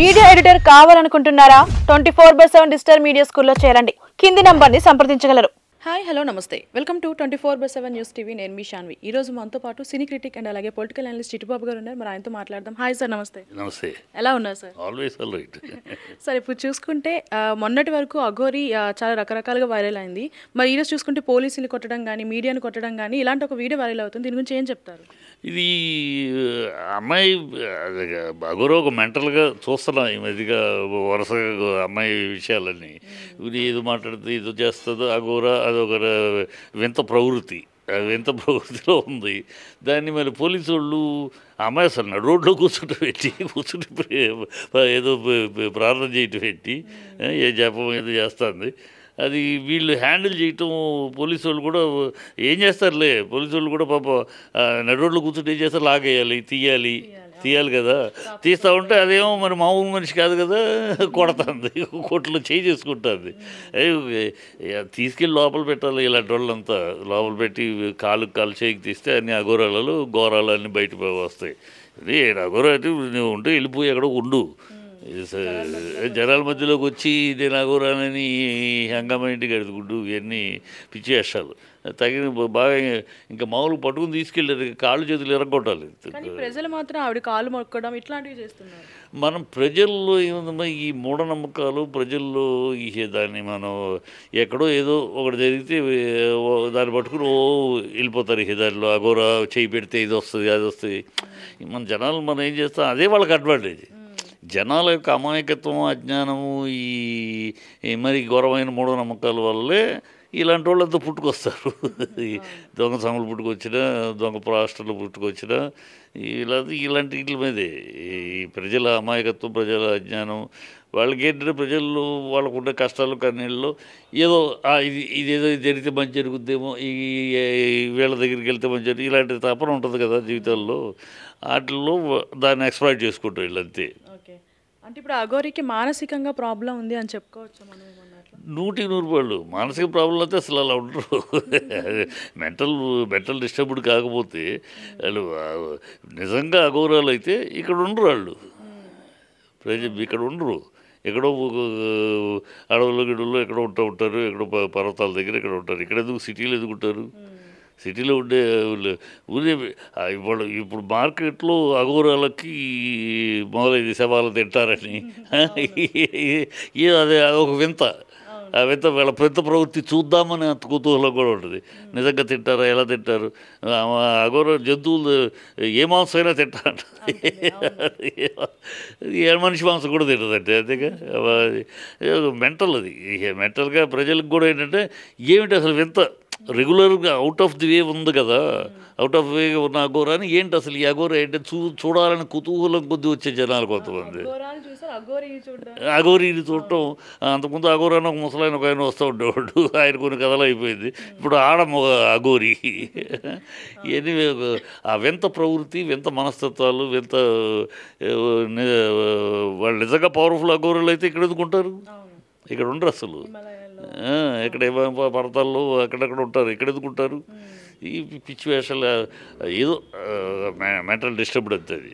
Video editor కావాలనుకుంటున్నారా 24/7 digital media స్కూల్లో చేరండి. కింది నంబర్ని సంప్రదించగలరు. హాయ్ హలో నమస్తే, వెల్కమ్ టు 24/7 న్యూస్ టీవీ. నేను మీ శాన్వి. ఈ రోజు మనతో పాటు సినీ క్రిటిక్ అండ్ అలాగే పొలిటికల్ అనలిస్ట్ చిట్టుబాబు గారు ఉన్నారు. మరి ఆయనతో మాట్లాడదాం. హాయ్ సార్, నమస్తే. నమస్తే. ఎలా ఉన్నారు sir? Always all right. Sir, ఇప్పుడు చూసుకుంటే మొన్నటి వరకు అఘోరి చాలా రకరకాలుగా వైరల్ అయింది. మరి ఈరోజు చూసుకుంటే పోలీసులు కొట్టడం కానీ మీడియాను కొట్టడం కానీ ఇలాంటి ఒక వీడియో వైరల్ అవుతుంది. దీని గురించి ఏం చెప్తారు? ఇది అమ్మాయి అగోరో ఒక మెంటల్గా చూస్తున్నాం ఈ మధ్యగా వరుసగా అమ్మాయి విషయాలన్నీ. ఇది ఏదో మాట్లాడితే ఏదో చేస్తుందో అగోరా అదొక వింత ప్రవృత్తి, వింత ప్రవృత్తిలో ఉంది. దాన్ని మరి పోలీసు వాళ్ళు అమ్మాయి అసలు రోడ్లో కూర్చుంటే ఏదో ప్రార్థన చేయటం పెట్టి ఏ జపం ఏదో చేస్తుంది. అది వీళ్ళు హ్యాండిల్ చేయటం పోలీసు వాళ్ళు కూడా ఏం చేస్తారులే. పోలీసు వాళ్ళు కూడా పాప నడు రోడ్లో కూర్చుంటే ఏం చేస్తారు, లాగేయాలి, తీయాలి కదా. తీస్తూ ఉంటే అదేమో మరి మామూలు మనిషి కాదు కదా, కొడుతుంది, కొట్లో చేయి చేసుకుంటుంది. తీసుకెళ్ళి లోపల పెట్టాలి. ఇలాంటి వాళ్ళంతా లోపల పెట్టి కాలు చేయికి తీస్తే అన్ని అఘోరాలు ఘోరాలు అన్నీ బయట వస్తాయి. ఇది అఘోరా అయితే నువ్వు ఉంటే వెళ్ళిపోయి ఎక్కడో ఉండు. జనాల మధ్యలోకి వచ్చి నేను అఘోరాలని హంగామా ఇంటికి ఎడుతుకుంటూ ఇవన్నీ పిచ్చి వేషాలు తగిన బాగా ఇంకా మామూలు పట్టుకుని తీసుకెళ్ళారు, కాళ్ళు చేతులు ఎరగొట్టాలి. ప్రజలు మాత్రం ఆవిడ కాళ్ళు మొక్కడం ఇట్లాంటివి చేస్తున్నారు. మనం ప్రజల్లో ఏముందమ్మా ఈ మూఢనమ్మకాలు ప్రజల్లో దాన్ని మనం ఎక్కడో ఏదో ఒకటి జరిగితే దాన్ని పట్టుకుని వెళ్ళిపోతారు. దానిలో అఘోరా చేయి పెడితే ఇది వస్తుంది అది వస్తుంది. మన జనాలు మనం ఏం చేస్తాం, అదే వాళ్ళకి అడ్వాంటేజ్. జనాల యొక్క అమాయకత్వం, అజ్ఞానము, ఈ మరి ఘోరమైన మూఢనమ్మకాల వల్లే ఇలాంటి వాళ్ళంతా పుట్టుకొస్తారు. దొంగ సాములు పుట్టుకొచ్చినా, దొంగ ప్రాస్టర్లు పుట్టుకొచ్చినా ఇలాంటి వీటి మీదే ఈ ప్రజల అమాయకత్వం, ప్రజల అజ్ఞానం. వాళ్ళకి ఏంటంటే ప్రజల్లో వాళ్ళకుండే కష్టాలు కన్నీళ్ళు ఏదో ఇదేదో జరిగితే మంచి జరుగుద్దేమో, ఈ వీళ్ళ దగ్గరికి వెళ్తే మంచి జరుగుతుంది, ఇలాంటి తపన ఉంటుంది కదా జీవితాల్లో. వాటిల్లో దాన్ని ఎక్స్ప్లాయిట్ చేసుకుంటాం వీళ్ళంతే. అంటే ఇప్పుడు అఘోరికి మానసికంగా ప్రాబ్లం ఉంది అని చెప్పుకోవచ్చు మనం? 100% మానసిక ప్రాబ్లం అయితే అసలు అలా ఉండరు. మెంటల్ డిస్టర్బ్డ్ కాకపోతే వాళ్ళు నిజంగా అఘోరాలు అయితే ఇక్కడ ఉండరు. వాళ్ళు ఇక్కడ ఉండరు, ఎక్కడో అడవుల్లో గిడవుల్లో ఎక్కడో ఉంటారు, ఎక్కడో పర్వతాల దగ్గర ఎక్కడ ఉంటారు. ఇక్కడ ఎందుకు సిటీలో ఎదుగుంటారు? సిటీలో ఉండే ఊరే ఇప్పుడు మార్కెట్లో అఘోరాలకి మొదలైంది శవాలు తింటారని. అదే ఒక వింత, ఆ వింత వీళ్ళ పెద్ద ప్రవృత్తి చూద్దామని అంత కుతూహలం కూడా ఉంటుంది. నిజంగా తింటారా, ఎలా తింటారు? అఘోర జంతువులు ఏ మాంసం అయినా తింటారంట, ఏ మనిషి మాంసం కూడా తింటుందంటే. అంతేగా మెంటల్. అది మెంటల్గా ప్రజలకు కూడా ఏంటంటే ఏమిటి అసలు వింత రెగ్యులర్గా అవుట్ ఆఫ్ ది వే ఉంది కదా, అవుట్ ఆఫ్ వే ఉన్న అఘోరాని ఏంటి అసలు ఈ అఘోర ఏంటి చూడాలని కుతూహలం కొద్ది వచ్చే జనాలు కొంతమంది. అఘోరీని చూడటం. అంతకుముందు అఘోరాని ఒక ముసలాయన ఒక ఆయన వస్తూ ఉండేవాడు, ఆయన కొన్ని కథలు అయిపోయింది. ఇప్పుడు అఘోరి. ఇవన్నీ ఆ వింత ప్రవృత్తి, వింత మనస్తత్వాలు, వింత వాళ్ళు నిజంగా పవర్ఫుల్ అఘోరులు అయితే ఇక్కడ ఎందుకుంటారు? ఇక్కడ ఉండరు అసలు. ఇక్కడ పర్వతాల్లో అక్కడక్కడ ఉంటారు, ఇక్కడ ఎందుకుంటారు? ఈ పిచ్చి వేషాలు ఏదో మెంటల్ డిస్టర్బ్డ్ అంతే అది.